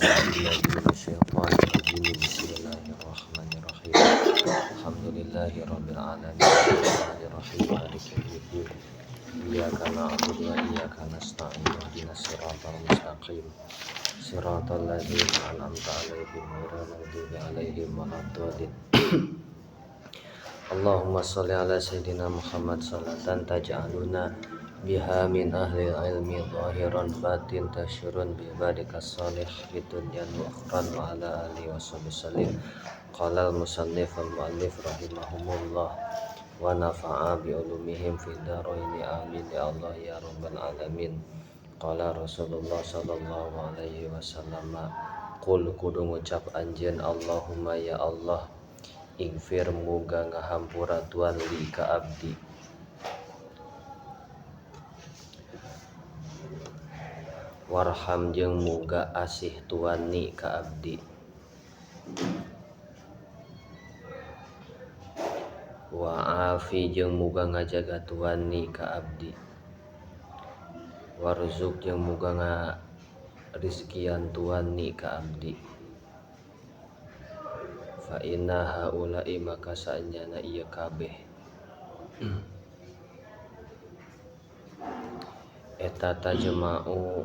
A'udzubillahi minasyaitonirrajim. Bismillahirrahmanirrahim. Alhamdulillahirabbil alamin. Arrahmanirrahim. Maliki yaumiddin. Iyyaka na'budu wa iyyaka nasta'in. Ihdinas siratal mustaqim. Siratal ladzina an'amta 'alaihim ghairil maghdubi 'alaihim waladdallin. Allahumma sholli ala sayyidina Muhammad salatan taj'aluna biha min ahli ilmi zahiran batin tasyurun bi ibadikas salih fid dunya wa ukhran wa ala alihi wasallim. Qala al-musannif al-mu'allif rahimahumullah wa nafa'a bi ulumihim fid dharaini amin ya Allah ya rabbal alamin. Qala Rasulullah sallallahu alaihi wasallam, qul kudu ngucap anjeun Allahumma ya Allah, ingfir muga ngahampura Tuhan li ka abdi, warham jeung muga asih Tuhan ni ka abdi, wa'afi jeung muga ngajaga Tuhan ni ka abdi, warzuq jeung muga ngarizkian Tuhan ni ka abdi. Fa inna haula'i maka saenyana ieu kabeh eta tajma'u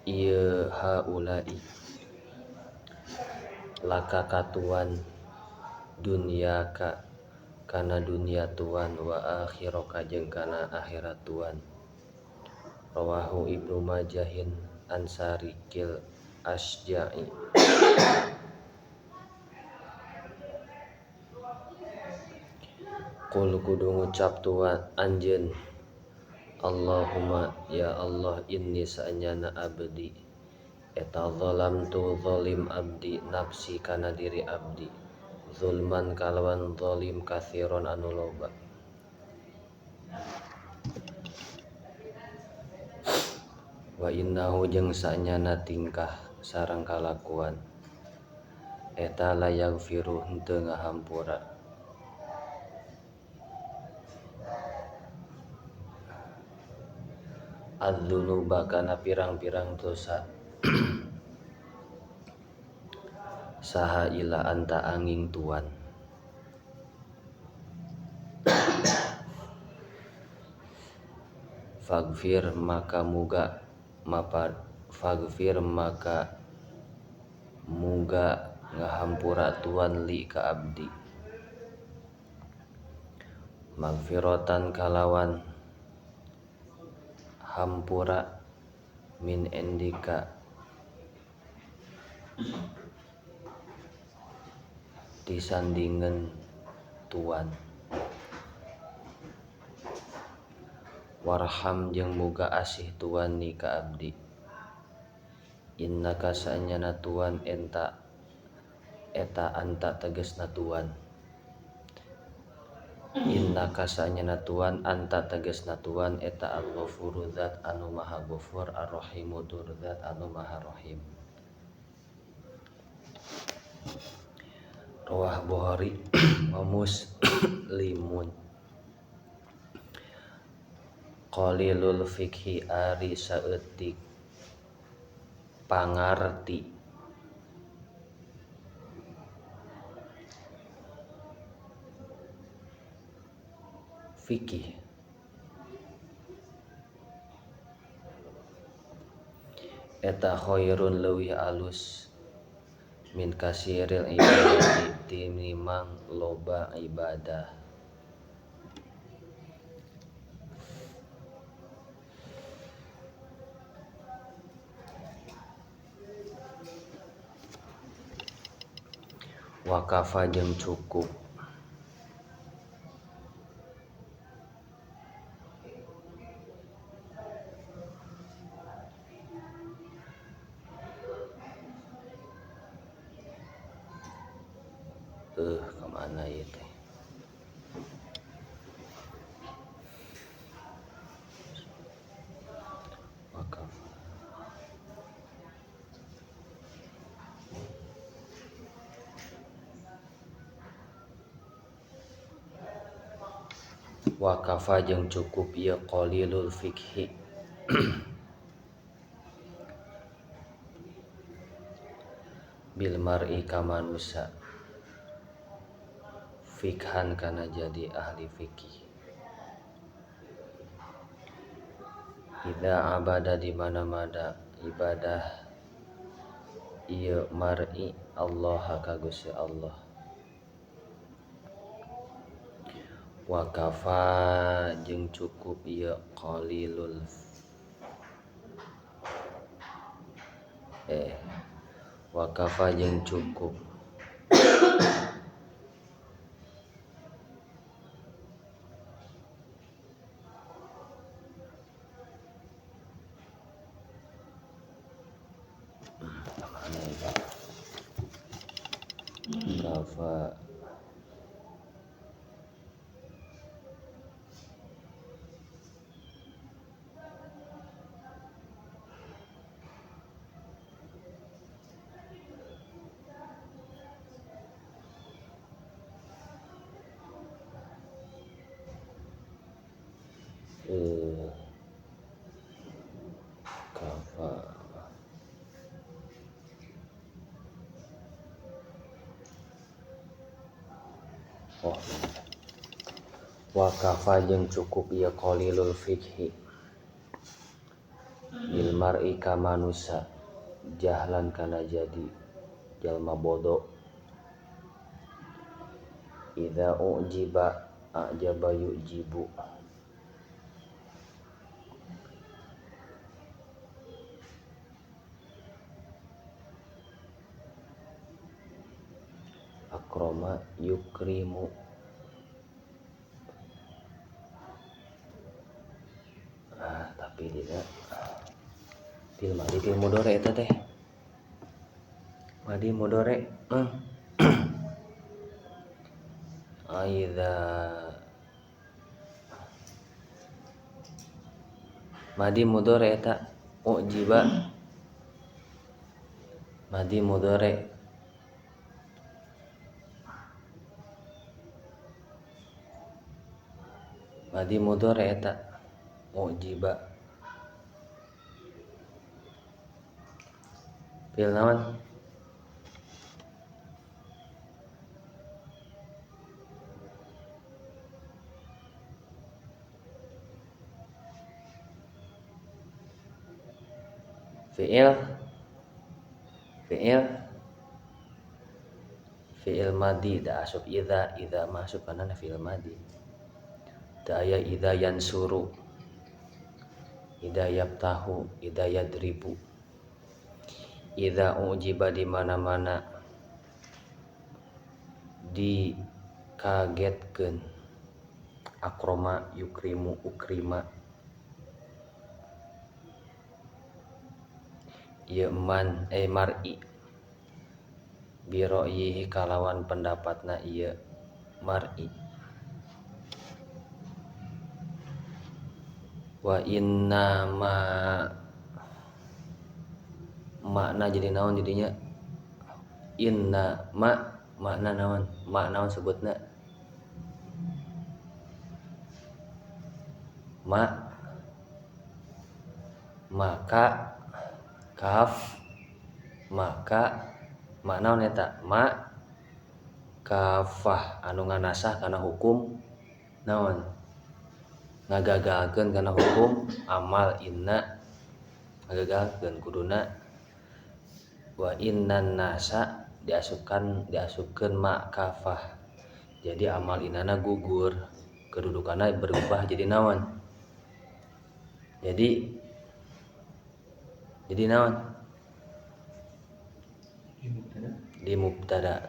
ieu haula'i laka katuan dunia kana dunia Tuhan wa akhiraka jeung kana akhirat Tuhan. Rawahu Ibnu Majahin Ansarikil Asja'i. Qul kudu ngucap Tuhan anjeun Allahumma ya Allah, inni saenyana abdi eta zalamtu zalim abdi nafsi kana diri abdi, zulman kalawan zalim katsiron anu loba. Wa innahu jeung saenyana tingkah sareng kalakuan eta la yaghfiru henteu ngahampura adzunuba kana pirang-pirang dosa saha ila anta anging Tuhan. Faghfir maka muga ngahampura Tuhan li ka abdi, magfiratan kalawan hampura min indika disandingan Tuhan, warham jeung muga asih Tuhan ni ka abdi, innaka saenyana Tuhan eta anta tegasna Tuhan, innaka saenyana Tuhan anta tegasna Tuhan eta al-ghafuru zat anu maha ghafur, ar-rahimu tur zat anu maha rahim. Rawah Bukhari wa Muslimun. Qalilul fikhi ari saeutik pangarti fikih eta khairun leuwih alus min kasiril ibadati tinimbang loba ibadah. Wakafa jeung cukup kemana ya teh wakafa Wa kafa jeung cukup ieu qalilul fikhi bil mar'i ka manusia fikhan kana jadi ahli fikih. Ida abada di mana-mana ibadah ieu mar'i Allah ka Gusti Allah. Wa kafa jeung cukup ieu qalilul wa kafa jeung cukup kafa kafa wa kafa jeung cukup ieu qalilul fikhi bil mar'i ka manusia jahlan kana jadi jalma bodoh. Idza ujiba ajaba yujibu akrama yukrimu tapi dina fil madi fil mudhari eta teh madi mudhari aidza madi mudhari eta ujiba madi mudhari eta ujiba fil naon fi'il madi da asup idza masuk kana fi'il madi da aya idza yansuru idza yaftahu idza yadribu. Idza ujiba di mana-mana dikagetkeun akroma yukrimu ukrima ieu man mar'i biroyihi kalawan pendapatna ieu mar'i. Wa inna makna jadi naon jadinya inna makna naon sebutna maka kaf maka naon eta kafah anu nganasah kana hukum naon ngagagalkeun kana hukum amal inna ngagagalkeun kuduna wa innan nasa diasupkeun kafah jadi amal inana gugur kedudukanna berubah jadi naon jadi naon di mubtada.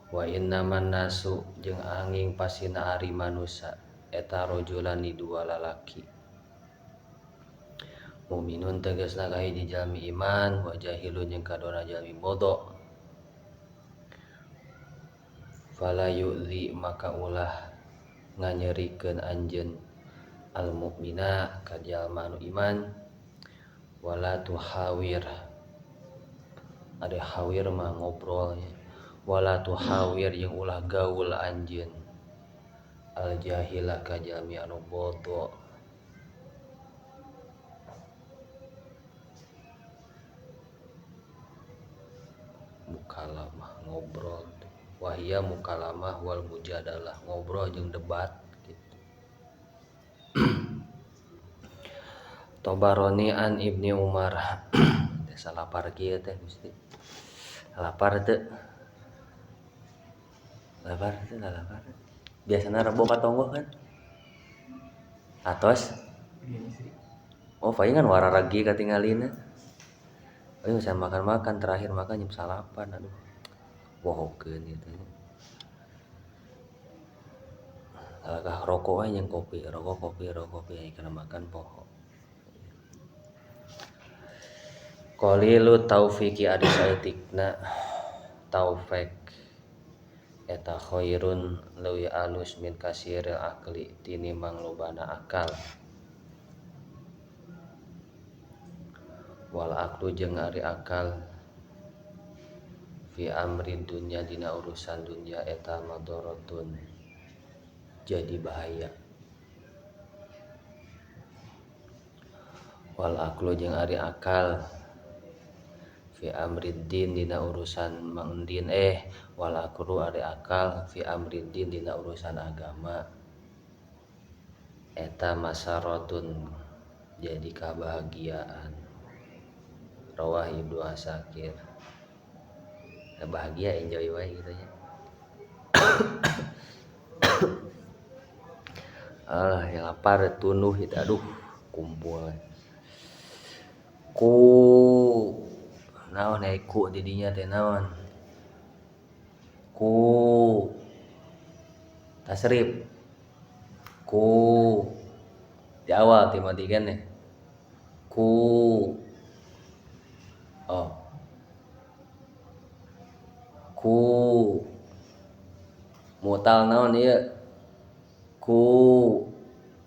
Wa innaman nasu jeung anging pasina ari manusia eta rajulani dua lalaki muminun tegasna kahiji jalmi iman wa jahilun jeung kadona jalmi bodoh. Fala yu'zi maka ulah nganyerikeun anjeun al mukmina ka jalma anu iman wala tuhawir ada hawir mah ngobrol wala tuhawir yang ulah gaul anjeun al jahila ka jami anu bodo mukalamah ngobrol wahia mukalamah wal mujadalah ngobrol jeung debat gitu. Tobaroni an Ibni Umar teh salapar kieu teh mesti lapar teu lapar biasana rebo katonggoh kan atos oh palingan wararagi katingalina ayo saya makan terakhir makan jam salapan aduh wohokeun gitu alagah rokok aja yang kopi rokok kopi karena makan poho qalilu taufiki adi saeutikna taufik eta khairun leuwih alus min kasiril akli tinimbang lobana akal wal aklu jeung ari akal fi amri dunya dina urusan dunya eta madaratun jadi bahaya wal aklu jeung ari akal fi amri din dina urusan mangdin wal aklu ari akal fi amri din dina urusan agama eta masaratun jadi kebahagiaan rawah Ibnu Asakir bahagia enjoy wae gitu ya ya lapar tunuh itu aduh kumpul ku naon ku didinya teh naon ku tasrif ku di awal timadikan ya ku oh ku mutal naon ieu ku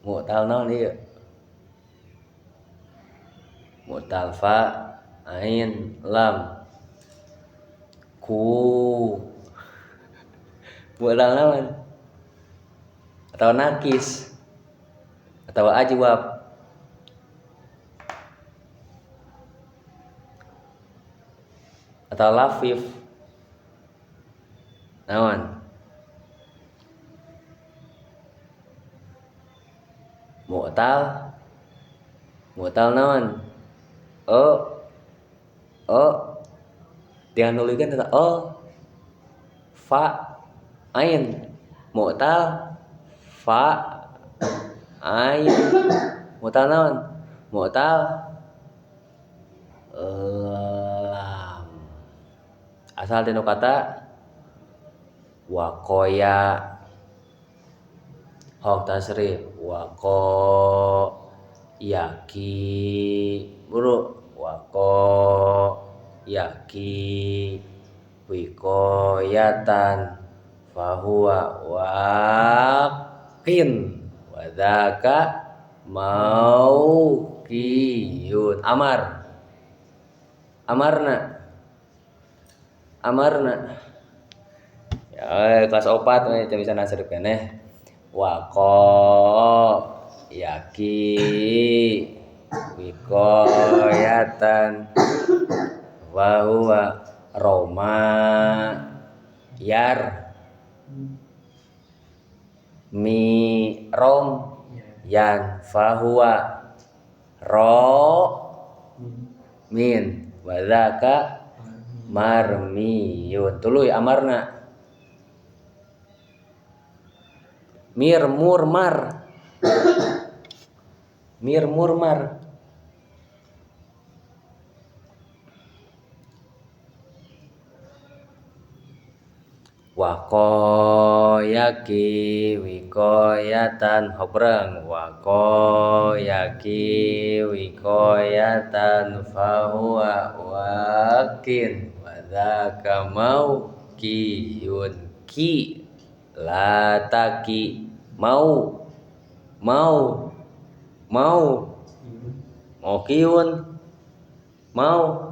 mutal naon ieu mutal fa ain lam ku mutal naon atau nakis atau ajwab atau lafif naon mutal naon dia nulikeun eta fa ain mutal fa ain mutal naon mutal lam asal tinu kata waqoya hok tasrif waqo yaki buru waqo yaki wikoyatan fahuwa waqin wadaka maukiyun amarna ya kelas 4 teh bisa nasrif keneh waqo yaki wikoyatan wahuwa roma yar mi rom yan fahuwa ro min wadaka marmiyun tuluy amarna mir murmar waqoyaki wikoyatan hobrang waqoyaki wikoyatan fahuwa wakin wadaka mau kiyun ki lataki mau kiyun mau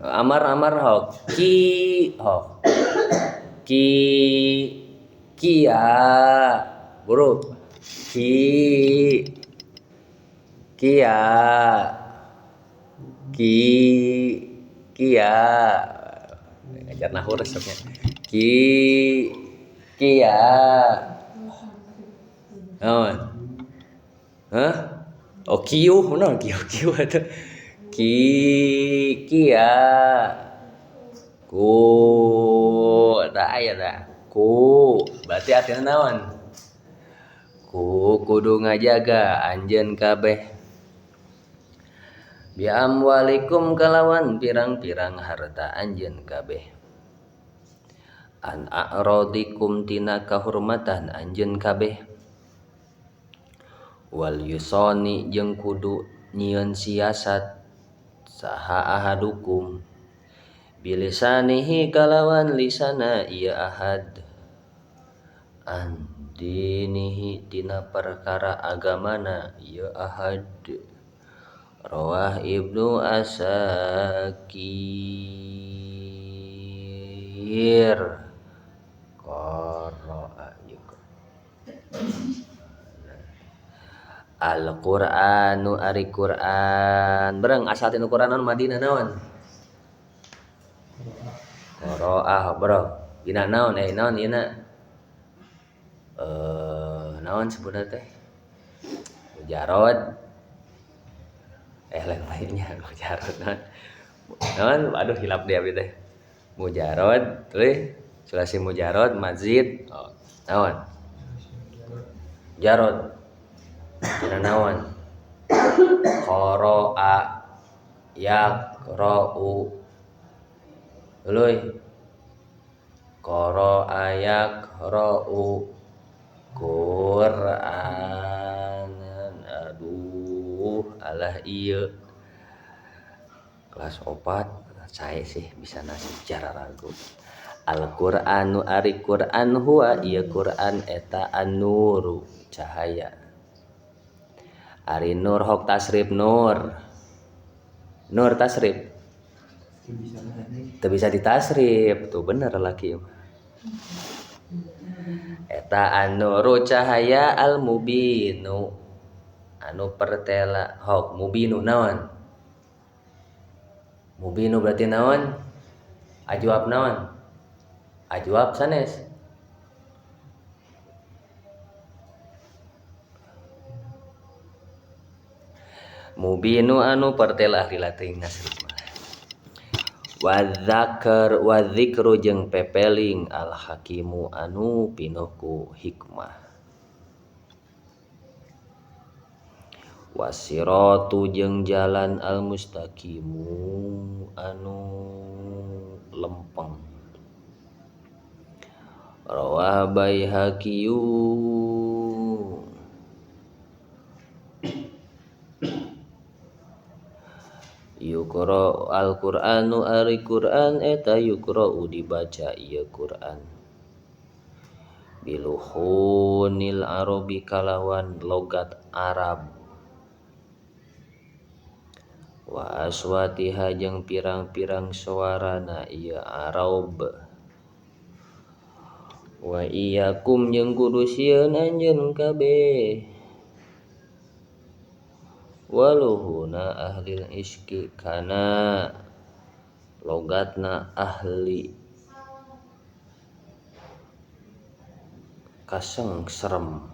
amar hok ki Kia buru ki kia ki kia ngajar nahu resepnya kia naon hah oh kiu naon kiu eta kia ku da aya da ku berarti artinya naon ku kudu ngajaga anjeun kabeh bi amwalikum kalawan pirang-pirang harta anjeun kabeh an a'radikum tina kahormatan anjeun kabeh wal yusoni jeung kudu nyieun siasat saha ahadukum bilisanihi kalawan lisana ieu ahad an dinihi tina perkara agamana ieu ahad rawah Ibnu Asakir qara'a Al-Qur'anu ari Qur'an bareng asal tina Qur'an naon Madinah naon qara'a bro dina naon naon ieu na naon sebenarnya teh mujarad lain-lainnya mujarad naon aduh hilap dia teh mujarad teuing sulasi mujarad mazid naon jarod dina naon qara'a yaqra'u euy qara'a yaqra'u Qur'anan aduh alah ieu kelas 4 saya sih bisa nasib cara ragu Al-Qur'anu ari Qur'an huwa ieu Qur'an eta an-nuru cahaya ari nur hok tasrif nur tasrif teu bisa ditasrif tuh bener laki eta an-nuru cahaya al-mubinu anu pertela hok mubinu naon mubinu berarti naon ajwab naon ajwab sanes mubinu anu pertela ahli latin nasrif wadzakar wadzikru jeung pepeling al-hakimu anu pinuh ku hikmah wasiratu jeung jalan al-mustaqimu anu lempeng rawah Baihaqi yukra al-Qur'anu ari Qur'an eta yukra'u dibaca ieu Qur'an biluhunil arabi kalawan logat Arab wa aswatiha jeung pirang-pirang suarana ieu Arab wa iyyakum jeung kudu sieun anjeun kabeh waluhuna ahlil iski kana logatna ahli kasengserem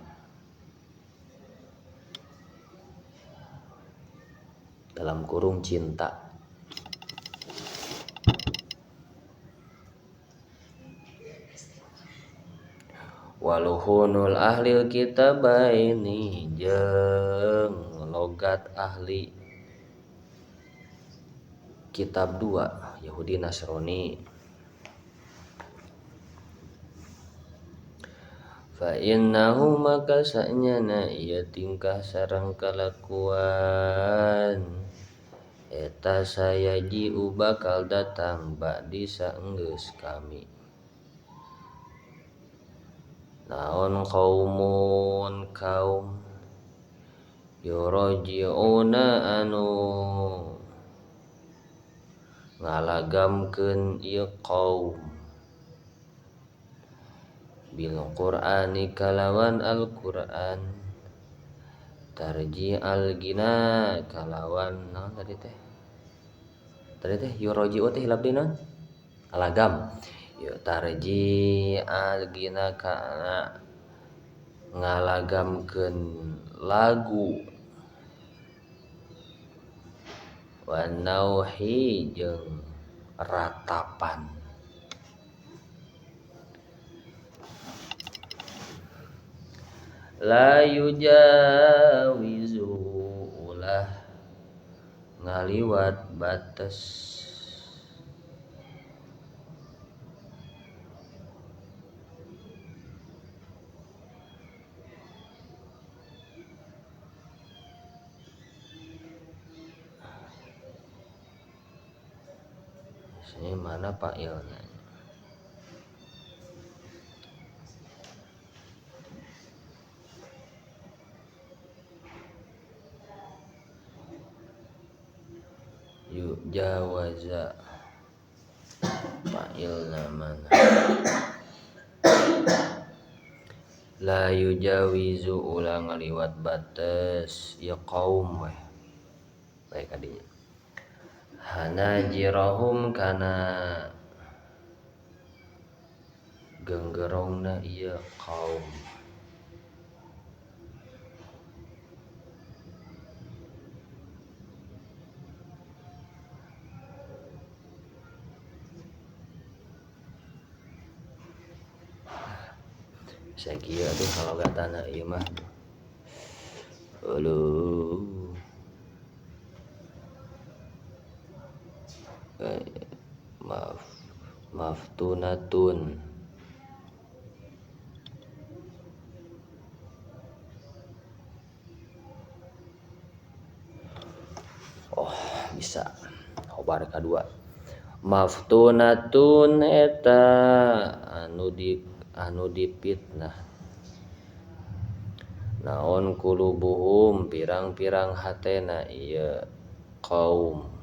dalam kurung cinta waluhunul ahlil kitabaini jeung logat ahli kitab 2 Yahudi Nasrani fa innahu maka sanyana ieu tingkah sareng kalakuan eta sayaji'u bakal datang ba'di saenggeus kami naon qaumun kaum yuraji'una anu ngalagamkeun ieu qaum bil Qur'ani kalawan Al-Qur'an, tarji al-gina kalawan naon tadi teh yuroji teh hilap di naon alagam yuk tarji al-gina kana ngalagamkeun lagu wa nauhi jeung ratapan. La yujawizu ulah ngaliwat batas ini mana Pak Ilnya yuk jawaza Pak Ilna mana la yujawizu ulang ngaliwat batas ya kaum weh baik adinya hanajirahum kana genggerongna ieu kaum sakieu atuh kalogatana ieu mah uluh maftunatun bisa khobar kadua maftunatun eta anu dipitnah naon kulubuhum pirang-pirang hatena ieu kaum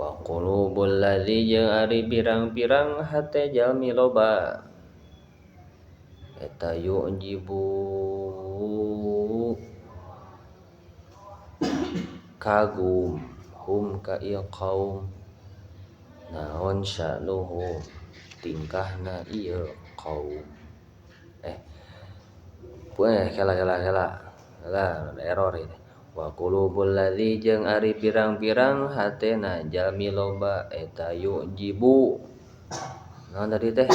wa qulubul ladzi jeung ari pirang-pirang hate jalmi loba eta yu'jibu kagum hum ka ieu kaum naon sya'nuhum tingkahna ieu kaum kela ada error ini wa qulubul ladzi jeung ari pirang-pirang hatena jalmi loba eta yu'jibu naon tadi teh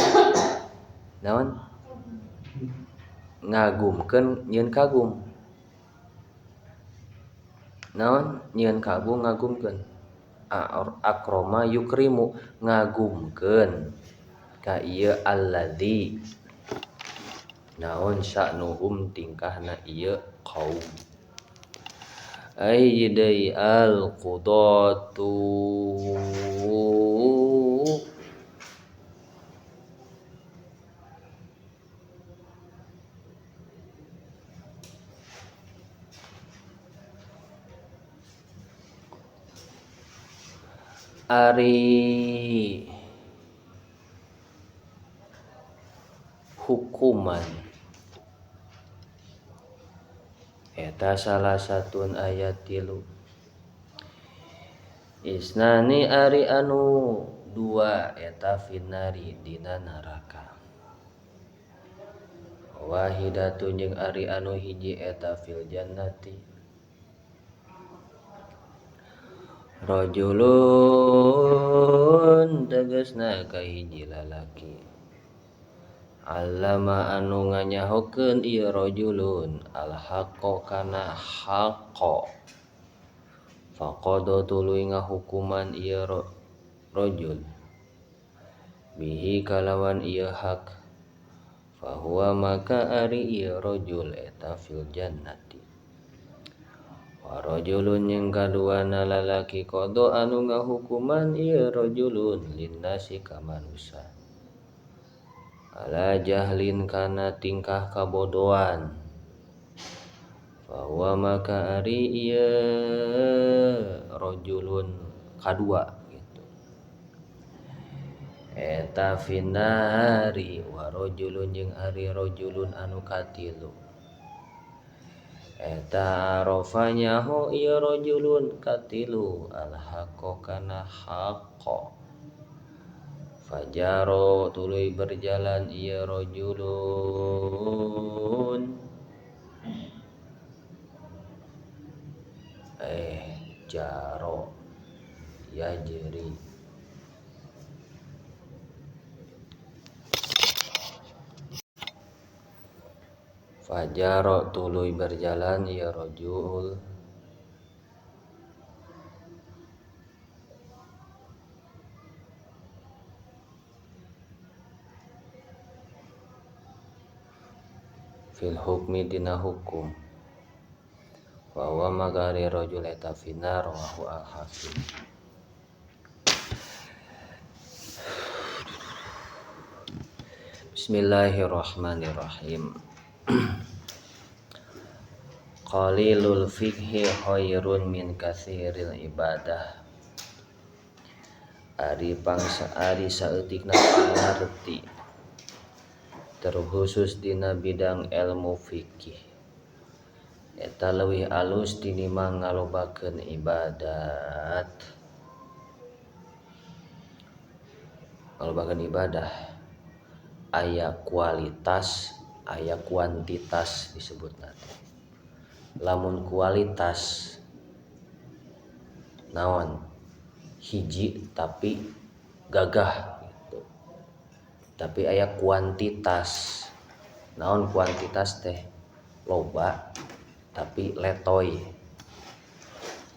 naon ngagumkeun nyieun kagum naon nyieun kagum ngagumkeun akroma yukrimu ngagumkeun ka ieu alladzi naon sya'nuhum tingkahna ieu kaum aidai al-qudatu ari hukuman eta salah satun ayat 3 isnani ari anu dua eta finari dina neraka wahidatun jeung ari anu hiji eta fil jannati rajulun tegasna kahiji lalaki allama anu nganyahokeun ieu rajulun al-haqqo kana haqqo faqada tuluy ngahukuman ieu rajul bihi kalawan ieu hak fahuwa maka ari ieu rajul eta fil jannati wa rajulun yang kaduana lalaki qada anu ngahukuman ieu rajulun linnasi ka manusia ala jahlin kana tingkah kabodohan bahwa maka ari ieu rajulun kadua gitu eta finari wa rajulun jeung ari rajulun anu katilu eta arafanya ho ieu rajulun katilu al haqqo kana haqqo fajaro tuluy berjalan ieu rajulun jaro ya jeri fajaro tuluy berjalan ya rajul fil hukmi dina hukum wa wa magari rajul eta finar rawahu al hakim. Bismillahirrahmanirrahim. Qalilul fiqhi khairun min katsiril ibadah. Ari saeutikna pangarti terkhusus dina bidang ilmu fikih eta leuwih alus tinimbang ngalobakeun ibadat. Ngalobakeun ibadah aya kualitas aya kuantitas disebutna. Lamun kualitas naon hiji tapi gagah gitu. Tapi aya kuantitas. Naon kuantitas teh? Loba tapi letoy.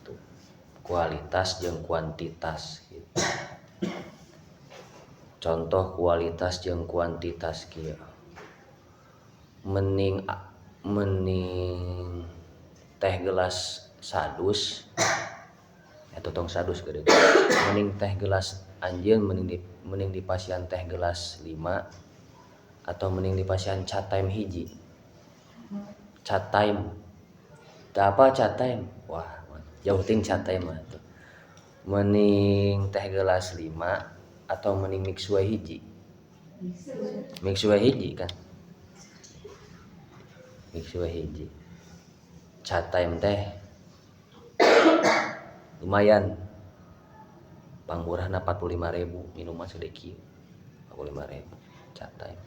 Tuh. Kualitas jeung kuantitas gitu. Contoh kualitas jeung kuantitas kieu. Mending teh gelas sadus eta tong sadus gede. Mending teh gelas anjeun mending dipasian teh gelas 5 atau mending dipasian cat time hiji. Cat time. Teu apa cat time? Wah, jauh ting cat time mah tuh. Mending teh gelas 5 atau mending mix we hiji. Mix we hiji kan. Mix we hiji. Cat time teh lumayan pangmurahna 45.000 minuman sedeki 45.000 cat time.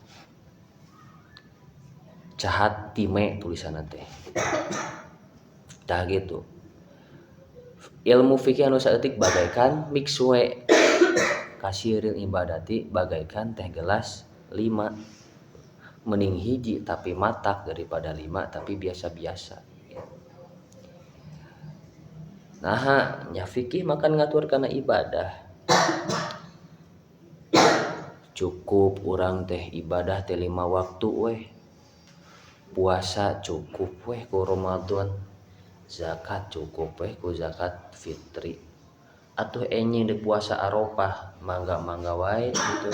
Cahat time tulisanna teh. Tah gitu. Ilmu fikih anu saeutik bagaikan mix we kasiril ibadati bagaikan teh gelas 5. Mending hiji tapi matak daripada 5 tapi biasa-biasa. Nah, nya fikih makan ngatur kana ibadah. Cukup urang teh ibadah teh 5 waktu weh. Puasa cukup weh ku Ramadan. Zakat cukup weh ku zakat fitri. Atuh enjing di puasa Arafah mangga-mangga wae gitu.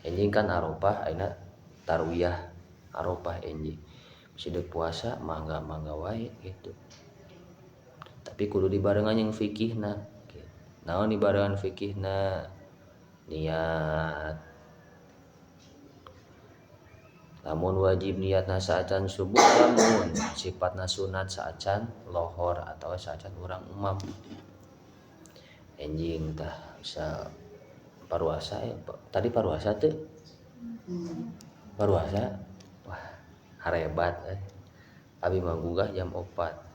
Enjing kan Arafah ayeuna tarwiyah Arafah enjing. Bisa di puasa mangga-mangga wae gitu. Tapi kudu dibarengan yang fikihna. Naon dibarengan fikihna? Niat. Lamun wajib niatna saacan subuh, lamun sifatna sunat saacan lohor atau saacan urang umam. Enjing tah bisa paruasa ya. Tadi paruasa teh. Paruasa. Wah, harebat Abi manggugah jam 4.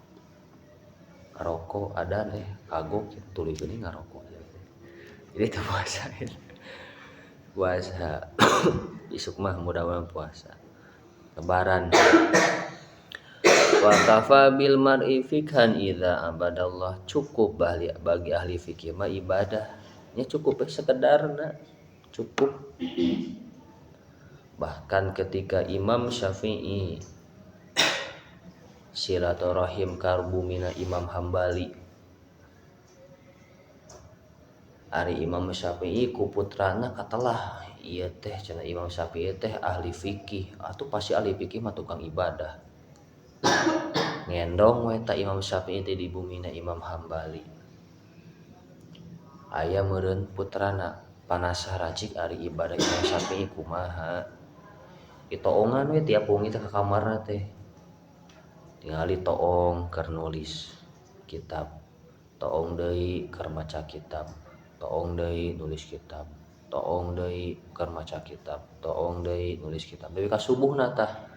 Ngarokok ada kagok tuluy geuning ngarokok. Jadi teu puasa. Puasa. Isuk mah mudah-mudahan puasa. Lebaran. Wa kafa bil mar'i fikhan idza abadallah. Cukup bagi ahli fikih mah ibadah. Nya cukup sekedarna. Cukup. Bahkan ketika Imam Syafi'i silaturahim karbu mina Imam Hambali. Ari Imam Syafi'i ku putrana katelah ieu teh cenah Imam Syafi'i teh ahli fikih. Atuh pasti ahli fikih mah tukang ibadah. Ngendong we ta Imam Syafi'i teh di bumina Imam Hambali. Aya meureun putrana Panasara cik ari ibadah Imam Syafi'i kumaha. Itoongan we tiap wengi teh ka kamarna teh. Tingali toong keur nulis kitab. Toong deui keur maca kitab. Toong deui nulis kitab. Toong deui keur maca kitab. Toong deui nulis kitab. Deui ka subuhna tah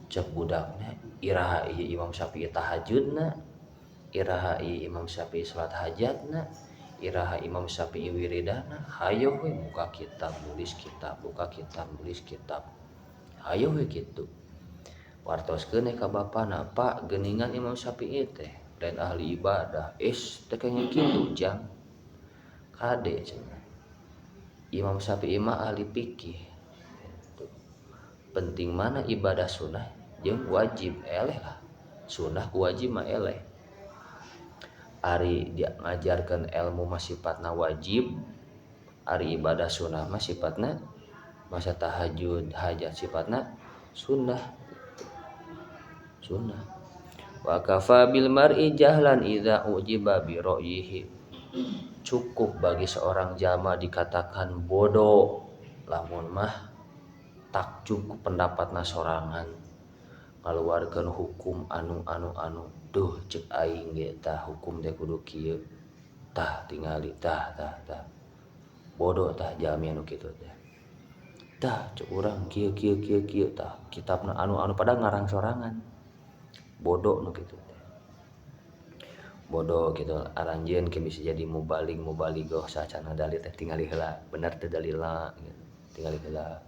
cek budakna iraha ieu Imam Syafi'i tahajudna, iraha ieu Imam Syafi'i salat hajatna, iraha Imam Syafi'i wiridana. Hayo we buka kitab, nulis kitab, buka kitab, nulis kitab. Hayo we kitu. Wartoskeun ka bapana, Pak, geuningan Imam Syafi'i teh lain ahli ibadah. Teh kayaknya kitu jang. Kade cenah. Imam Syafi'i mah ahli fikih. Penting mana ibadah sunnah jeung wajib eleh lah. Sunnah ku wajib mah eleh. Ari dia ngajarkeun ilmu mah sifatna wajib, ari ibadah sunnah mah sifatna masa tahajud, hajat sifatna sunnah. Sunnah. Wa kafa bil mar'i jahlan idza ujiba bi ra'yihi. Cukup bagi seorang jama dikatakan bodoh lamun mah takjub ku pendapatna sorangan. Ngaluarkeun hukum anu duh cek aing ge tah hukum teh kudu kieu. Tah tingali tah. Bodoh tah jami anu kitu teh. Tah cek urang kieu tah kitabna anu pada ngarang sorangan. Bodoh nu kitu teh. Bodoh gitu aranjeun ke bisa jadi mubalighah sacana dalil teh tingali heula bener teh dalilna gitu. Tingali heula.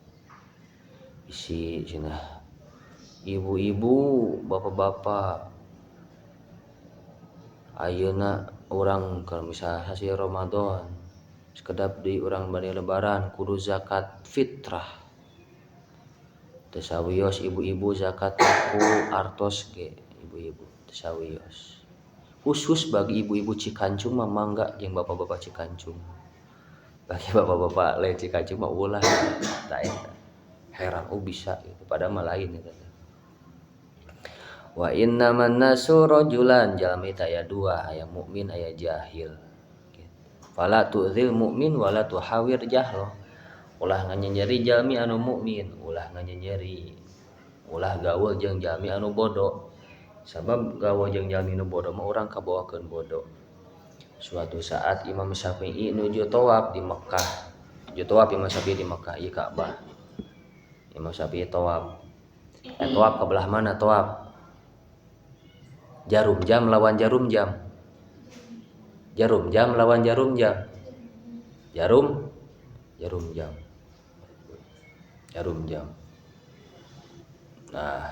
Isi cenah ibu-ibu, bapak-bapak, ayeuna urang kalau misalnya hasil Ramadan sekedap di urang bade lebaran kudu zakat fitrah. Tesawios ibu-ibu zakat ku artos ge ibu-ibu tesawios. Khusus bagi ibu-ibu Cikancung mah mangga jeung bapak-bapak Cikancung. Bagi bapak-bapak lain Cikancung mah ulah tah eta. Heran bisa gitu padahal mah lain eta. Wa innaman nasu rajulan jalmi aya dua aya mukmin aya jahil. Fala tu'zil mukmin wala tuhawir jahlo. Ulah nganyenyeri jalmi anu mukmin, ulah nganyenyeri. Ulah gaul jeung jalmi anu bodoh. Sabab gaul jeung jalmi anu bodoh mah urang kabawakeun bodoh. Suatu saat Imam Syafi'i nuju tawaf di Mekkah. Nuju tawaf Imam Syafi'i di Mekkah ieu Ka'bah. Imam Syafi'i tawaf. Tawaf ke belah mana tawaf? Jarum jam lawan jarum jam. Jarum jam lawan jarum jam. Jarum jam. Jarum jam. Nah,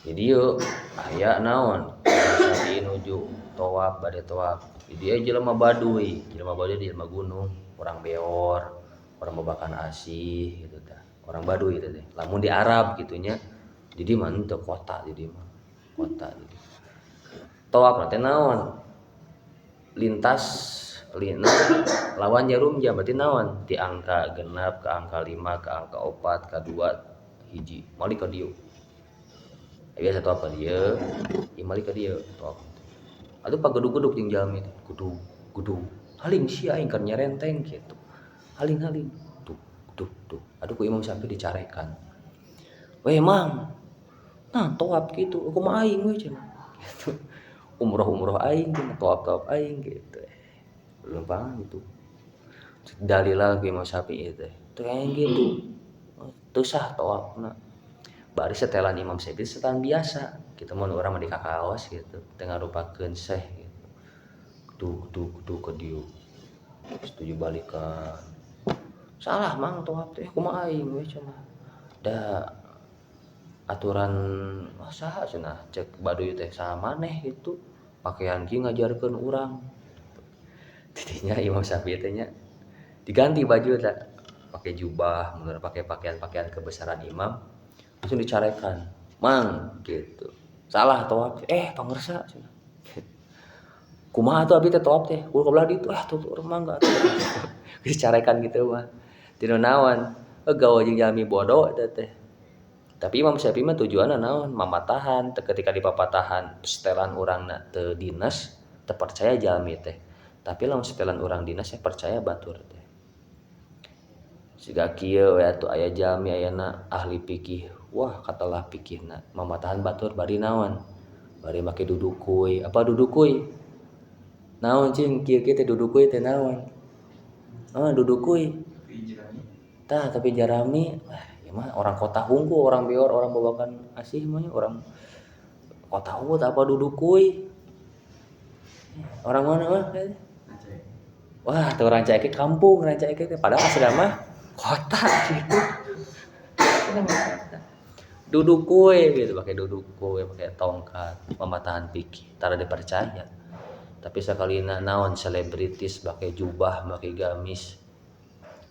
jadi yuk aya naon? Syafi'i nuju tawaf bade tawaf. Jadi jelema Baduy di jelema gunung, orang beor, orang babakan asih gitu tah. Orang Baduy itu teh. Lamun di Arab gitunya. Jadi mah teu kota jadi mah. Kota jadi. Tawaf teh naon? Lintas lawan jarum jam berarti naon? Ti angka genap ke angka 5 ke angka 4 ke 2 hiji. Mali ka dieu. Biasa tawaf ka dieu, mali ka dieu tawaf. Atuh pagedug-gedug jeung jalmi teh. Gudug. Haling sia aing keur nyarenteng kitu. Haling. Tuh. Aduh ku Imam Syafi'i dicarekan. Weh Mang. Nah tawaf kitu, kumaha aing we cenah. Gitu. Umroh aing cenah, tawaf aing gitu. Belum paham itu. Dalilal ku Imam Syafi'i teh. Teu kayak gitu. Teu sah tawafna. Bari setelan Imam Syafi'i setelan biasa. Kita mun urang mah di kakaos gitu, teu ngarupakeun syekh gitu. Tuh ke dieu. Setuju balikan. Salah Mang tawaf teh kumaha aing we cenah. Da aturan saha cenah cek Baduy teh saha maneh gitu. Pakaian kieu ngajarkeun urang. Tidinya Imam Syafi'i teh nya diganti baju teh. Pakai jubah, mun pakai pakaian kebesaran imam, langsung dicarekan. Mang gitu. Salah tawaf. Pangersa cenah. Kumaha tuh abi teh tawaf teh? Kudu kabelah ditu tuh mangga atuh. Dicarekan gitu mah. Tinu naon? Gawe jeung jalmi bodoh eta teh. Tapi Imam Syafi'i mah tujuanna naon? Mamatahan ketika dipapatahan setelan urangna teu dinas, teu percaya jalmi teh. Tapi lamun setelan urang dinas percaya batur teh. siga kieu we atuh aya jalmi ayana ahli fikih. Wah katalah fikihna mamatahan batur bari naon? Bari make dudukuy. Apa dudukuy? Naon cing kieu teh dudukuy teh naon? Dudukuy. Tah tapi jarami, ya mah orang kota hungkul, orang beor, orang babakan asih mah orang kota hungkul apa dudukuy. Orang mana mah? Wah, tuh orang Caike kampung, orang Caike padahal asli mah kota gitu. Duduk kue gitu, pakai duduk kue, pakai tongkat, pematahan pikir, tara dipercaya. Tapi sekali naon selebritis pakai jubah, pakai gamis,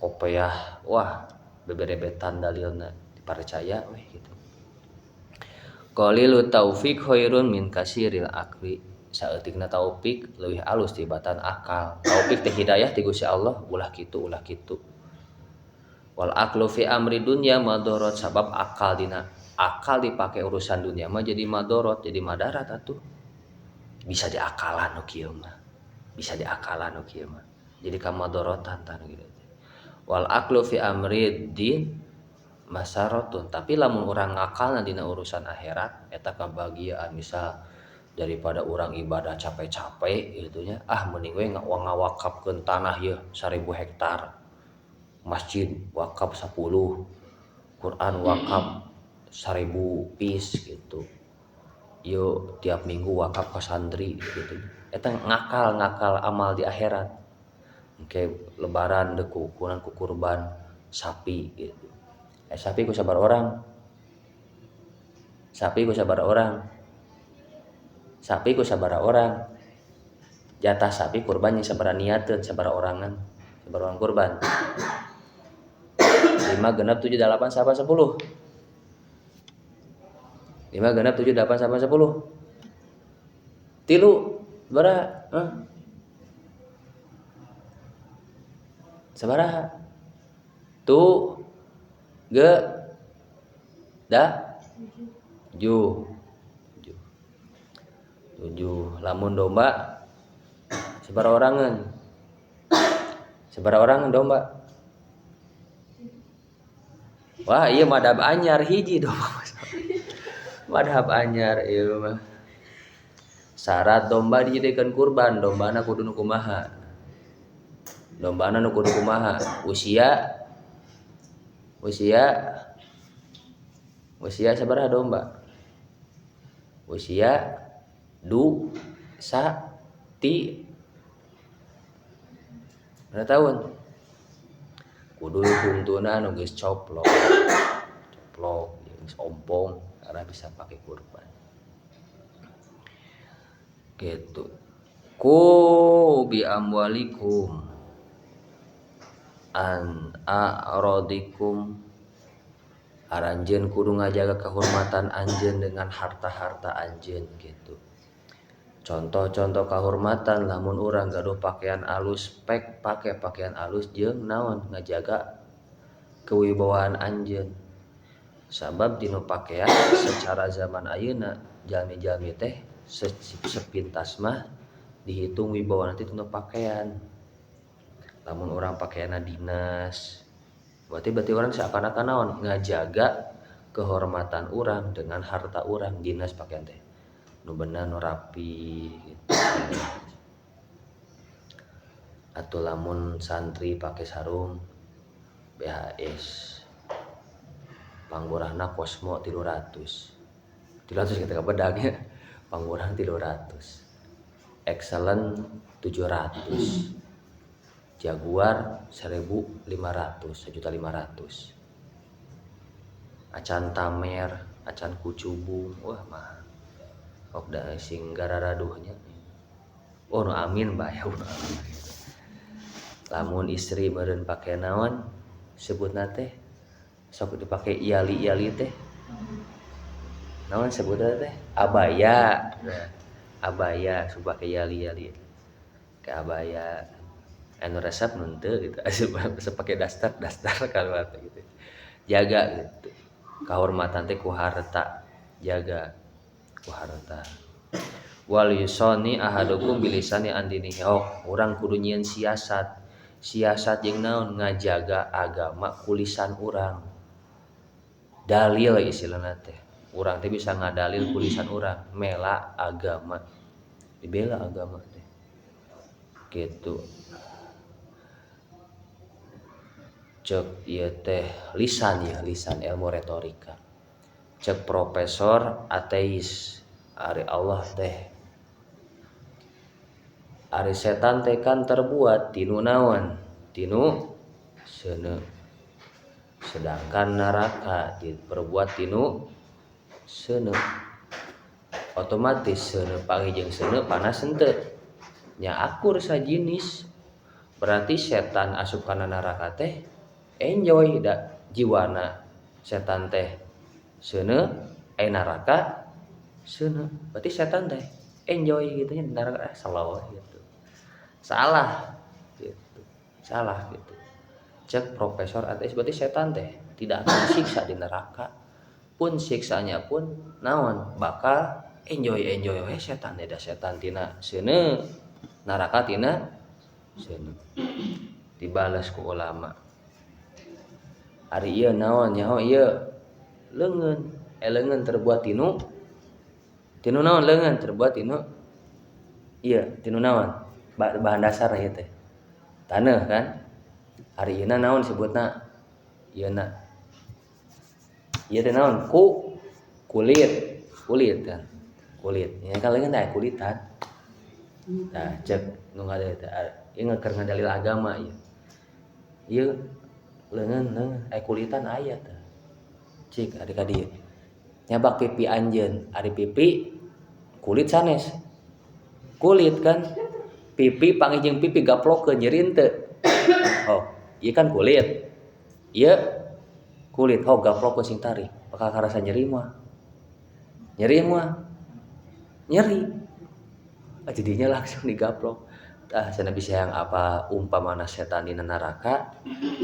kopiah, wah beberebetan dalilna dipercaya weh gitu. Qalilut taufik khairun min kasiril akli. Saeutikna taufik leuwih alus tibatan akal. Taufik teh hidayah ti Gusti Allah ulah kitu. Wal aqlu fi amri dunya madorot, sabab akal dipake urusan dunia mah jadi madorot, jadi madarat atuh. Bisa diakalan nu kieu mah. Jadi kamadorotan tah gitu. Wal aqlu fi amri din masarotun, tapi lamun urang ngakalna dina urusan akhirat eta kabagiaan. Misal daripada orang ibadah capek-capek gitu nya, mending we ngawakafkeun tanah ieu 1000 hektar, masjid wakaf 10, Quran wakaf 1000 piece gitu, yuk tiap minggu wakaf ke santri gitu. Eta ngakal amal di akhirat. Oke, lebaran deku kurban sapi gitu. Sapi ku sabar orang. Jatah sapi kurban yang sabaraha niateun, sabaraha orang kurban. 5 genep 7 8 sabar 10. 5 genep 7 8 sabar 10. Tilu sabaraha? Sabaraha? Tu ge da 7. Lamun domba sabaraha orangan domba? Wah, iya madhab anyar hiji domba. Madhab anyar ieu mah. Syarat domba dijadikeun kurban, dombana kudu nu kumaha? Usia sabaraha domba? Usia berapa tahun? Kudu huntuna nu geus coplok geus ompong karena bisa pakai kurban. Gitu. Ku bi amwalikum an a'radikum, aranjeun kudu ngajaga kehormatan anjeun dengan harta-harta anjeun gitu. Contoh-contoh kehormatan lamun urang gaduh pakaian alus, pakai pakaian alus jeung naon ngajaga kewibawaan anjeun. Sabab dinu pakaian secara zaman ayeuna jalmi-jalmi teh sepintas mah dihitung wibawa nanti tinu pakaian. Lamun orang pakaianna dinas, berarti orang seakan-akan naon ngajaga kehormatan orang dengan harta orang. Dinas pakaian teh nu bener nu rapi gitu. Atau lamun santri pakai sarung BHS, panggurahna Cosmo 300 kita bedagnya, panggurah 300, Excellent 700, Jaguar 1.500, 1.500, acan tamer, acan kucubung, wah mah kok da sing gararaduhnya. Oh nu amin bae nu amin. Lamun istri meureun pake naon sebutna teh sok dipake iali teh. Naon sebutna teh? Abaya. Abaya sok pake iali. Ke abaya. Anu resep mun teu gitu. Asa pake dastar kaluar gitu. Jaga gitu. Kahormatan teh ku harta, jaga ku harta. Wal yusoni ahadukum bilisani andinihi, urang kudu nyieun siasat siasat jeung naon ngajaga agama kulisan urang. Dalil istilahna teh. Urang teh bisa ngadalil kulisan urang, mela agama. Dibela agama teh. Gitu. Cek ieu teh lisan ilmu retorika. Cek profesor ateis ari Allah teh. Ari setan teh kan terbuat tinu naon? Tinu seuneu. Sedangkan neraka diperbuat tinu seuneu. Otomatis seuneu panggih jeung seuneu panas henteu. Nya akur sajinis. Berarti setan asup kana neraka teh enjoy da jiwana setan teh seuneu neraka seuneu. Berarti setan teh enjoy gitu nya neraka slow gitu. Salah gitu. Salah gitu. Cek profesor ateis berarti setan teh tidak akan disiksa di neraka. Pun siksanya pun naon bakal enjoy we setan da setan tina seuneu neraka tina seuneu. Dibalas ku ulama. Ari ieu naon nyaho ieu leungeun. Leungeun terbuat tinu naon leungeun terbuat tinu tinu naon? Bahan dasar ieu teh. Taneuh kan? Ari ieu naon disebutna? Ieuna. Ieu teh naon? Kulit kan. Kulit. Nya kan leungeun aya kulitan. Nah, cek nu ngadalil teh ieu keur ngadalil agama ieu. Ieu leungeun aya kulitan aya teh. Cik ari ka dieu. Nyabak pipi anjeun, ari pipi kulit sanes. Kulit kan pipi panggih jeung pipi gaplokeun nyeri henteu. Oh, ieu kan kulit. Ieu kulit gaplokkeun sing tarik, bakal karasa nyeri mah. Nyeri. Jadinya langsung digaplok. Tah cenah bisa yang apa umpamana setan dina neraka,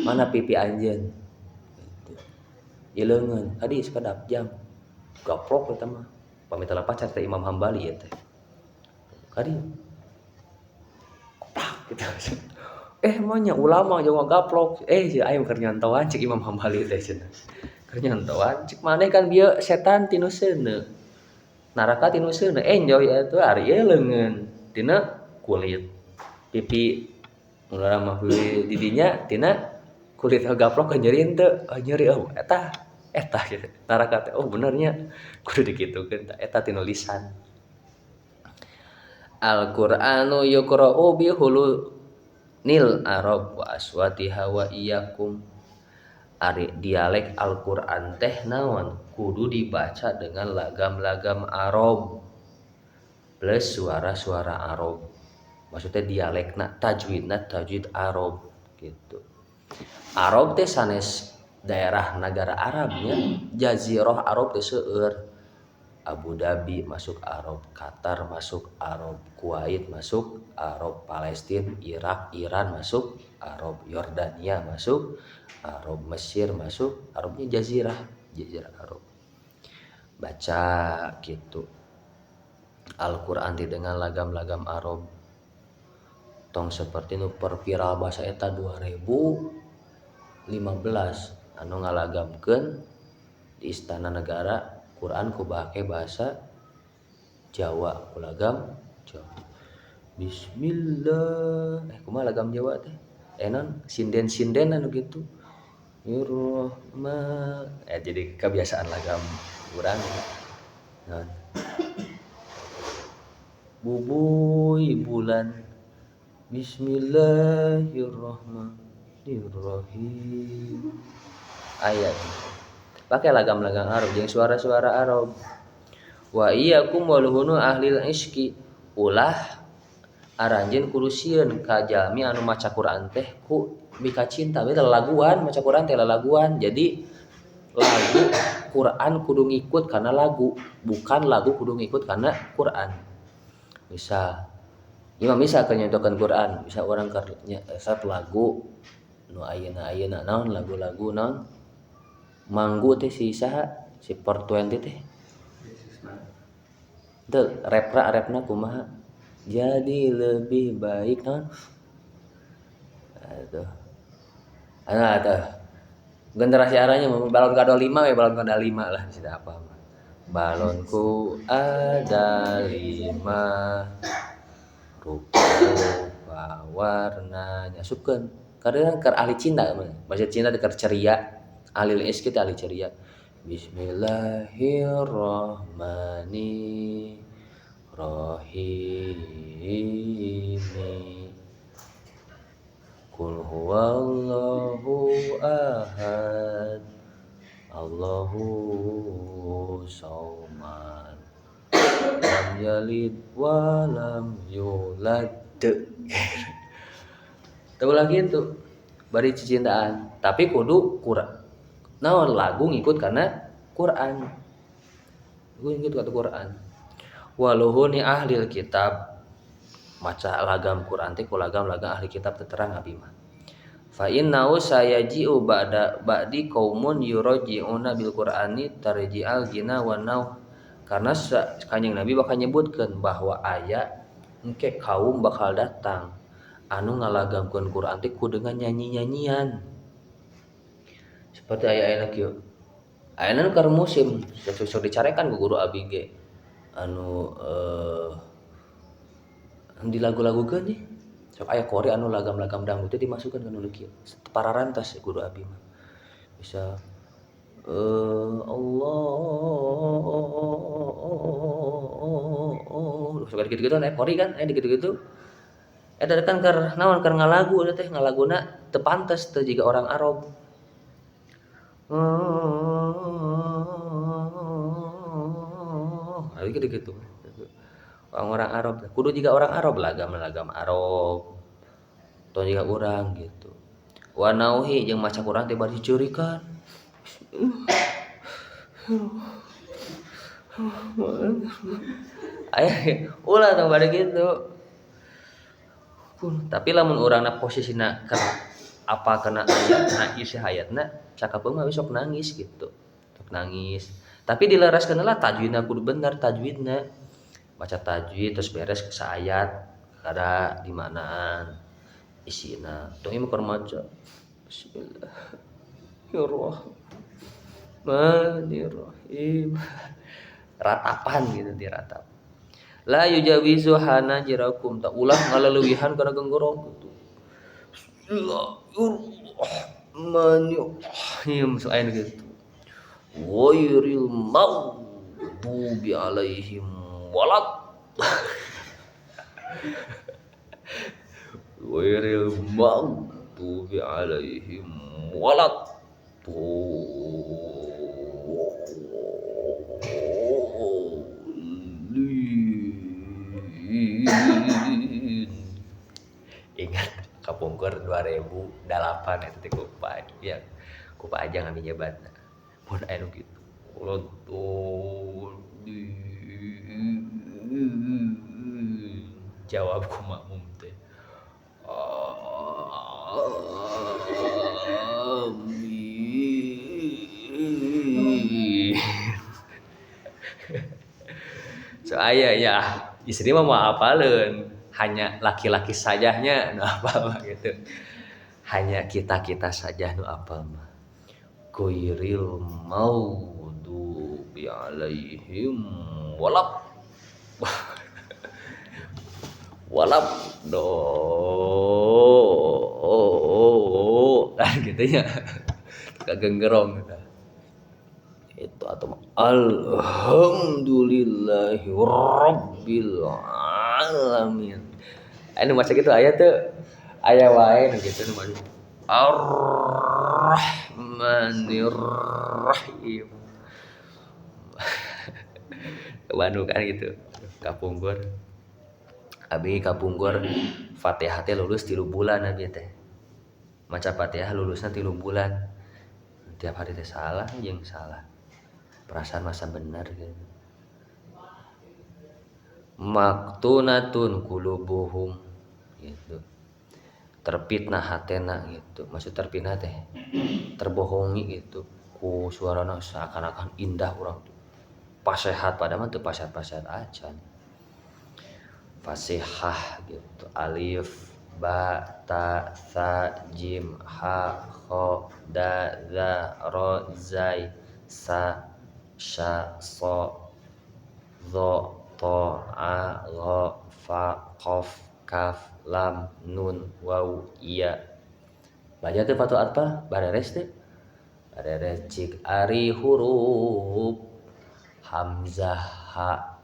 mana pipi anjeun. Gitu. Ieu leungeun, hadi sakedap jam. Gaplok eta mah. Pamitola pacar teh Imam Hambali ieu teh. Kadi gitu. Maunya ulama jeung gaplok. Aing keur nyontoan cik Imam Hambali teh cenah. Keur nyontoan cik maneh kan bieu setan tinu seuneu. Neraka tinu seuneu enjoy atuh ari ieu leungeun tina kulit. Pipi ulah mah didinya tina kulit gaplok nyeri henteu? Nyeri eta gitu. Neraka teh bener nya kudu dikitukeun tah eta tinu lisan. Al-Qur'anu yuqra'u bi hulunil arab wa aswatiha wa iyyakum. Ari dialek Al-Qur'an teh naon? Kudu dibaca dengan lagam-lagam Arab plus suara-suara Arab. Maksudnya dialekna tajwidna tajwid Arab gitu. Arab teh sanes daerah negara Arabnya, jazirah Arab teh seueur. Abu Dhabi masuk Arab, Qatar masuk Arab, Kuwait masuk Arab, Palestina, Irak, Iran masuk Arab, Yordania masuk Arab, Mesir masuk Arabnya jazirah Arab. Baca gitu. Al-Qur'an dengan lagam-lagam Arab. Tong seperti nu perviral bahasa eta 2015 anu ngalagamkeun di Istana Negara Quran ku bake bahasa Jawa ku lagam Jawa. Bismillah. Kumaha lagam Jawa teh? Non sinden-sinden anu gitu. Rahman. Jadi kebiasaan lagam urang. Nah. Bubuy bulan. Bismillahirrahmanirrahim. Ayat. Pakai lagam-lagam Arab jeung suara-suara Arab. Wa iyyakum wal hunu ahlil iski. Ulah aranjeun kudu sieun ka jalmi anu maca Quran teh ku mika cinta. Beda laguan maca Quran teh laguan. Jadi lagu Quran kudu ngikut kana lagu, bukan lagu kudu ngikut kana Quran. Misal Imam bisa keur nyontokeun Quran, bisa orang keur nyeset lagu nu ayeuna naon lagu-lagu naon manggu teh si saha si 420 teh teu rapna kumaha jadi lebih baik naon gitu. Ada generasi arahnya balon kado 5 ya balon kado 5 lah tidak apa. Balonku ada 5 rupa warnanya sukan karena ker ahli cinta bahasa cinta dekat ceria ahli es kita ahli ceria. Bismillahirrahmanirrahim. Qul huwallahu ahad Allahu somad lam yalid walam yulad. Tahu lagi itu bari cicintaan tapi kudu Quran. Naon lagu ngikut karena Quran. Lagu ngikut kata Quran. Waluhuni ahli kitab maca lagam Quran teh ku lagam ahli kitab terang abi mah. Fa innahu sayaji'u ba'di qaumun yuraji'una bil Qur'ani tarji'al jina wa nau. Karena Kanjeng Nabi bakal nyebutkeun bahwa aya engke kaum bakal datang anu ngalagamkeun Quran teh ku dengan nyanyi-nyanyian. Seperti aya kieu. Ayeuna keur musim sok dicarekan ku guru abi ge anu di lagu-lagukeun nih. Sok aya Korea anu lagam-lagam dangdut teh dimasukkeun ka nu kieu. Pararantas guru abi mah. Bisa Allah sok gitu-gitu aya Korea kan aya gitu-gitu. Eta kan keur naon keur ngalagu teh ngalaguna teu pantes teu jiga orang Arab. Aya gitu-gitu. Orang Arab kudu juga orang Arab lagam Arab atau juga orang gitu. Wa nauhi jeung maca Quran teh bari diceurikan. Aya ulah tong bari gitu. Tapi lamun urangna posisina kena ayat na isi hayatna cakapeung mah sok nangis gitu. Sok nangis. Tapi dileraskeun lah tajwidna kudu bener tajwidna. Baca tajwid terus beres saayat kada di manaan isina. Tong ieu keur maca. Bismillahirrahmanirrahim. Ratapan gitu diratap. La yujawizu hanajirakum ta ulah ngaleuwihan kana genggorong gitu. Bismillahirrahmanirrahim. So aya gitu. Wairil maghdubi alaihim walad. Wairil maghdubi alaihim walad. Ingat kapungkur 2008 eta teh kupa ya kupa aja ngami jabatna mun aya nu kitu jawab ku makmum teh amin. So aya ya istri mah mau apaleun hanya laki-laki sajanya nu apal mah gitu. Hanya kita saja nu apal mah. Ghairil maghdubi alaihim walad. Walad do. Gitu nya. Kagenggerong gitu. Itu atau alhamdulillahi rabbil alamin. Anu masa gitu aya teu aya wae gitu nu mah Ar-Rahmanir-Rahim. Bandung kan gitu kapungkur abi kapungkur Fatihah teh lulus 3 bulan abi teh maca Fatihah lulusna 3 bulan tiap hari teh salah jeung salah perasaan masa benar gitu. Maktunatun qulubuhum gitu. Terfitnah hatena gitu. Maksud terfitnah teh terbohongi gitu. Ku suarana seakan-akan indah urang tuh. Pasehat padahal teu pasehat-pasehat acan. Fasihah gitu. Alif ba ta sa jim ha kho da za ro zai sa sha so zo to a gho fa qaf kaf lam nun waw iya. Baca teh patu apa bareres teh bareres cik ari huruf hamzah ha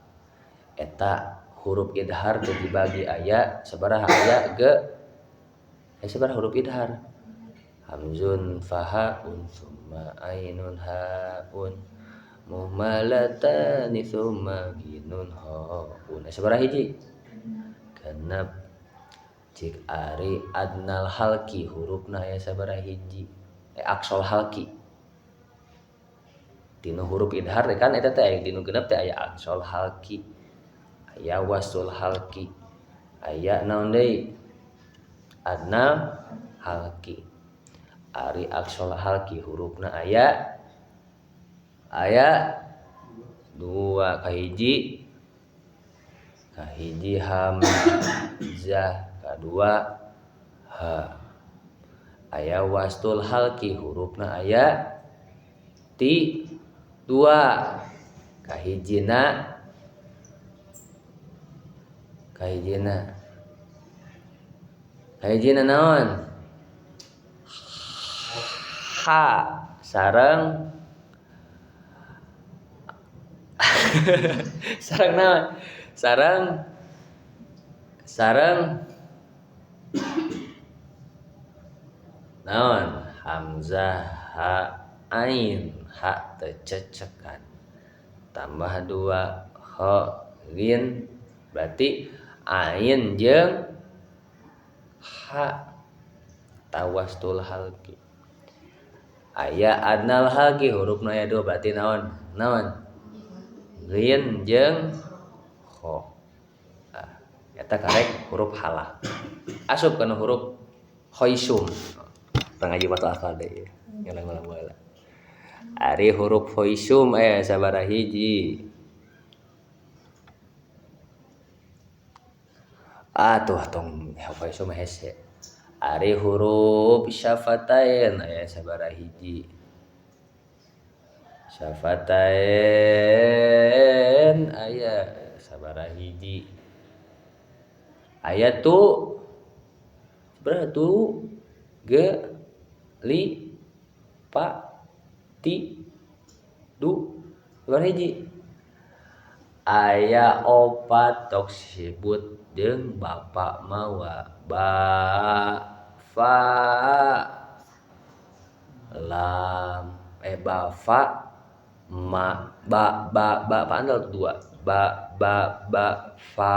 eta huruf idhar teh dibagi aya sabaraha aya ge sabaraha huruf idhar hamzun fahaun summa ainun haun muhmalatani summa ginun haun sabaraha hiji genep. Cik ari adnal halki hurufna aya sabaraha hiji aksol halki dinu huruf idhar kan eta teh aya dinu genep teh aya aksol halki aya wasul halki aya naon deui adnal halki. Ari aksol halki hurufna aya dua kahiji hamzah kadua ha. Aya wastul halki hurufna aya dua kahijina naon ha sareng sareng naon sareng naon hamzah ha ain ha teu cecekan tambah dua ha gin berarti ain jeung ha tawastul halki. Aya adnal halki hurufna aya dua berarti naon gin jeung kha. Eta karek huruf halah asup kana huruf khoisum ngaji batu akal deui ngalang-ngalang baheula. Ari huruf khoisum aya sabaraha hiji tuh tong khoisum hese. Ari huruf syafatain aya sabaraha hiji syafatain aya sabaraha hiji aya tu sabaraha tu ge li pa ti du sabaraha hiji aya opat tok disebut jeung bapa mawa ba fa lam ba fa ma ba pandal dua ba fa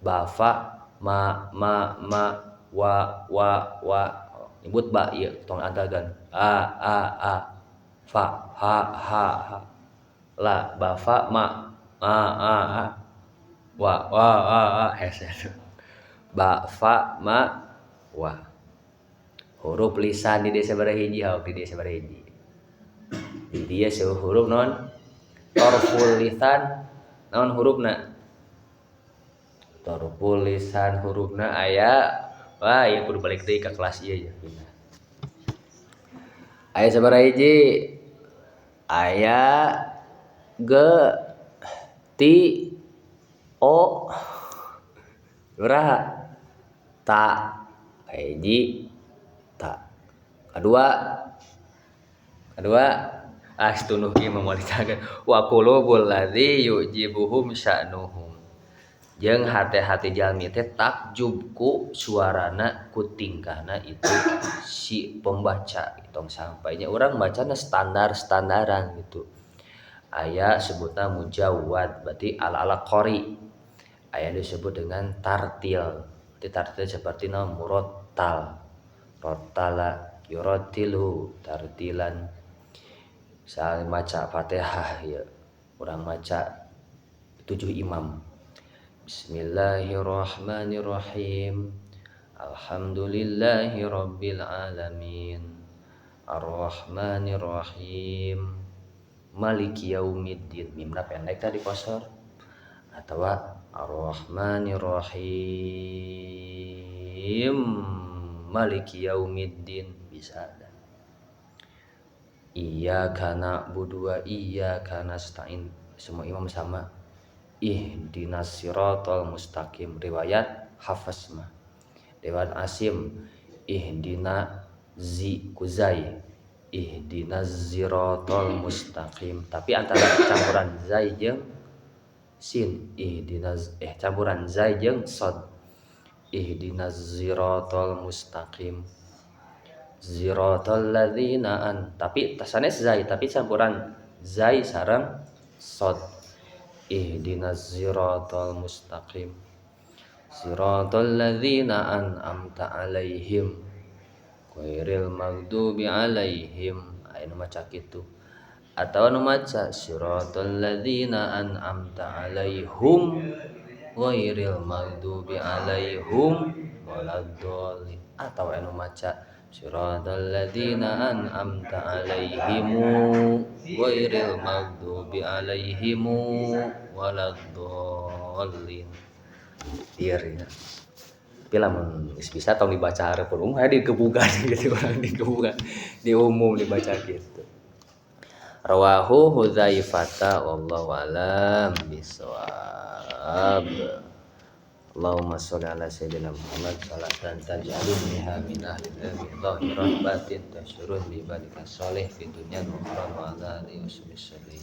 ba fa ma wa nyebut ba ieu tong antagan a fa ha la ba fa ma wa hese ba fa ma wa. Huruf lisan di dieu sabaraha hiji di dieu sabaraha hiji di dieu huruf naon torful lisan naon hurufna torful lisan hurufna aya ieu kudu balik deui ka kelas ieu ya aya sabaraha hiji aya ge ti o sabaraha ta hiji ta kedua astunuh ieu memalitakeun wa qulubul ladzi yujibuhum sya'nuhum jeung hate-hate jalmi teh takjub ku suarana ku tingkahna itu si pembaca tong sampainya urang bacana standar-standaran gitu. Aya sebutna mujawwad berarti ala qori. Aya disebut dengan tartil. Tartil seperti murattal. Rattala yuratilu tartilan. Misalnya maca Fatihah ya. Urang maca 7 imam. Bismillahirrahmanirrahim. Alhamdulillahirabbil alamin. Arrahmanirrahim. Maliki yaumiddin. Mimna pendek tadi kosor. Atawa Ar-Rahmanir Rahim, Maliki Yaumiddin, bisa ada. Iyyaka na'budu wa iyyaka nasta'in, semua imam sama. Ihdinas siratal mustaqim, riwayat Hafs mah. Riwayat Asim, ihdina kuzai, ihdinas siratal mustaqim. Tapi antara campuran zai jeung sin, campuran zai jeung sod. Ihdinas siratal mustaqim, Ziratal ladzina tapi tasanes zai, tapi campuran zai sareng sod. Ihdinas siratal mustaqim, Ziratal ladzina an'amta alaihim ghairil maghdubi alaihim. Anu maca kitu. Atawa nu maca siratal ladzina an'amta alaihum ghairil maghdubi alaihum waladdallin. Atawa anu maca siratal ladzina an'amta alaihimu ghairil maghdubi alaihimu waladdallin. Dieureuna. Tapi lamun geus bisa tong dibaca hareupeun umum aya digebugan gitu, digebugan. Di umum dibaca gitu. Rawahu Hudzaifah wallahu alam bisawab. Allahumma sholli ala sayyidina Muhammad salatan taj'alun biha min ahli al-ilmi dhahiran batin tasyurun bi ibadika sholih fi dunya wa akhirah wa ala alihi wasallam.